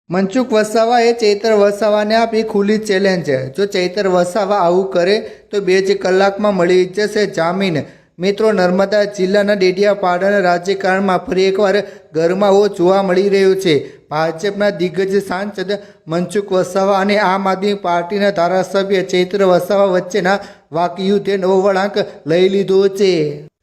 મનસુખ વસાવાએ ચૈતર વસાવાને આપી ખુલ્લી ચેલેન્જ। જો ચૈતર વસાવા આવું કરે તો 2 જ કલાકમાં મળી જશે જામીન। મિત્રો, નર્મદા જિલ્લાના ડેડિયાપાડાના રાજકારણમાં ફરી એકવાર ગરમાવો જોવા મળી રહ્યો છે। ભાજપના દિગ્ગજ સાંસદ મનસુખ વસાવા અને આમ આદમી પાર્ટીના ધારાસભ્ય ચૈતર વસાવા વચ્ચેના વાકયુદ્ધે નવો વળાંક લઈ લીધો છે।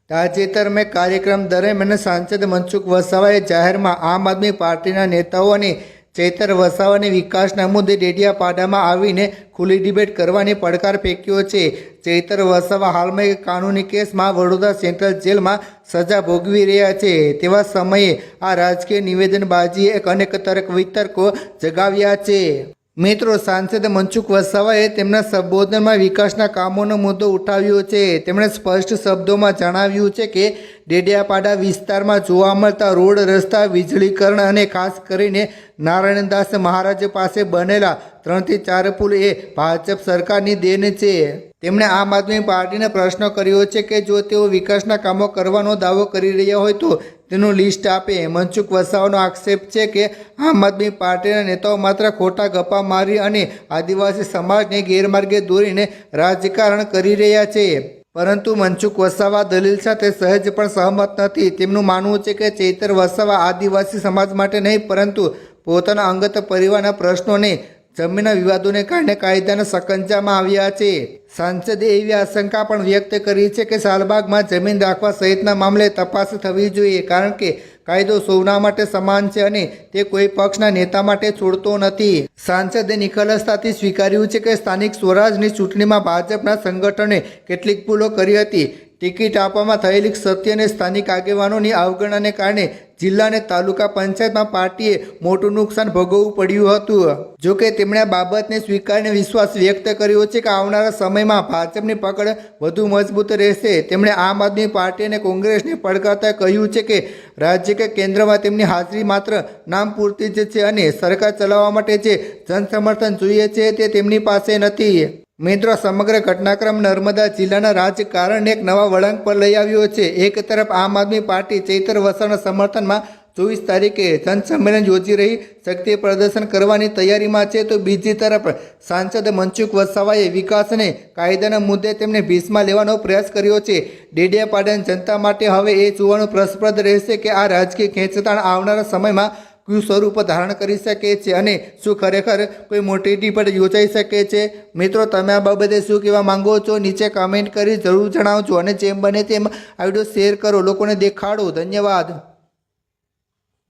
તાજેતરમાં કાર્યક્રમ દરમિયાન સાંસદ મનસુખ વસાવાએ જાહેરમાં આમ આદમી પાર્ટીના નેતાઓ અને ચૈતર વસાવાને વિકાસના મુદ્દે ડેડિયાપાડામાં આવીને ખુલ્લી ડિબેટ કરવાની પડકાર ફેંક્યો છે। ચૈતર વસાવા હાલમાં એક કાનૂની કેસમાં વડોદરા સેન્ટ્રલ જેલમાં સજા ભોગવી રહ્યા છે। તેવા સમયે આ રાજકીય નિવેદનબાજીએ અનેક તર્ક વિતર્કો જગાવ્યા છે। મિત્રો, સાંસદ મનસુખ વસાવાએ તેમના સંબોધનમાં વિકાસના કામોનો મુદ્દો ઉઠાવ્યો છે। તેમણે સ્પષ્ટ શબ્દોમાં જણાવ્યું છે કે ડેડિયાપાડા વિસ્તારમાં જોવા મળતા રોડ, રસ્તા, વીજળીકરણ અને ખાસ કરીને નારાયણદાસ મહારાજ પાસે બનેલા 3 થી 4 પુલ એ ભાજપ સરકારની દેન છે। તેમણે આમ આદમી પાર્ટીને પ્રશ્ન કર્યો છે કે જો તેઓ વિકાસના કામો કરવાનો દાવો કરી રહ્યા હોય તો તેનું લિસ્ટ આપે। મનસુખ વસાવાનો આક્ષેપ છે કે આમ આદમી પાર્ટીના નેતાઓ માત્ર ખોટા ગપ્પા મારી અને આદિવાસી સમાજને ગેરમાર્ગે દોરીને રાજકારણ કરી રહ્યા છે। પરંતુ મનસુખ વસાવા દલીલ સાથે સહેજ પણ સહમત નથી। તેમનું માનવું છે કે ચૈતર વસાવા આદિવાસી સમાજ માટે નહીં પરંતુ પોતાના અંગત પરિવારના પ્રશ્નોને જમીનના વિવાદોને કારણે કાયદાના સકંજામાં આવ્યા છે। સાંસદે એવી આશંકા પણ વ્યક્ત કરી છે કે શાલબાગમાં જમીન રાખવા સહિતના મામલે તપાસ થવી જોઈએ, કારણ કે કાયદો સૌના માટે સમાન છે અને તે કોઈ પક્ષના નેતા માટે છોડતો નથી। સાંસદે નિખાલસતાથી સ્વીકાર્યું છે કે સ્થાનિક સ્વરાજની ચૂંટણીમાં ભાજપના સંગઠને કેટલીક ભૂલો કરી હતી। ટિકિટ આપવામાં થયેલી સત્ય અને સ્થાનિક આગેવાનોની અવગણનાને કારણે જિલ્લા અને તાલુકા પંચાયતમાં પાર્ટીએ મોટું નુકસાન ભોગવવું પડ્યું હતું। જોકે તેમણે આ બાબતને સ્વીકારીને વિશ્વાસ વ્યક્ત કર્યો છે કે આવનારા સમયમાં ભાજપની પકડ વધુ મજબૂત રહેશે। તેમણે આમ આદમી પાર્ટી અને કોંગ્રેસને પડકારતા કહ્યું છે કે રાજ્ય કે કેન્દ્રમાં તેમની હાજરી માત્ર નામ પૂરતી જ છે અને સરકાર ચલાવવા માટે જે જનસમર્થન જોઈએ છે તે તેમની પાસે નથી। મિત્રો, સમગ્ર ઘટનાક્રમ નર્મદા જિલ્લાના રાજકારણને એક નવા વળાંક પર લઈ આવ્યો છે। એક તરફ આમ આદમી પાર્ટી ચૈતર વસાવાના સમર્થનમાં 24 તારીખે જનસંમેલન યોજી રહી શક્તિ પ્રદર્શન કરવાની તૈયારીમાં છે, તો બીજી તરફ સાંસદ મનસુખ વસાવાએ વિકાસ અને કાયદાના મુદ્દે તેમને ભીસમાં લેવાનો પ્રયાસ કર્યો છે। ડેડિયાપાડાની જનતા માટે હવે એ જોવાનું રસપ્રદ રહેશે કે આ રાજકીય ખેંચતાણ આવનારા સમયમાં કયું સ્વરૂપ ધારણ કરી શકે છે અને શું ખરેખર કોઈ મોટી ડિબેટ યોજાઈ શકે છે। મિત્રો, તમે આ બાબતે શું કહેવા માંગો છો? નીચે કમેન્ટ કરી જરૂર જણાવજો અને જેમ બને તેમ આ વિડીયો શેર કરો, લોકોને દેખાડો। ધન્યવાદ।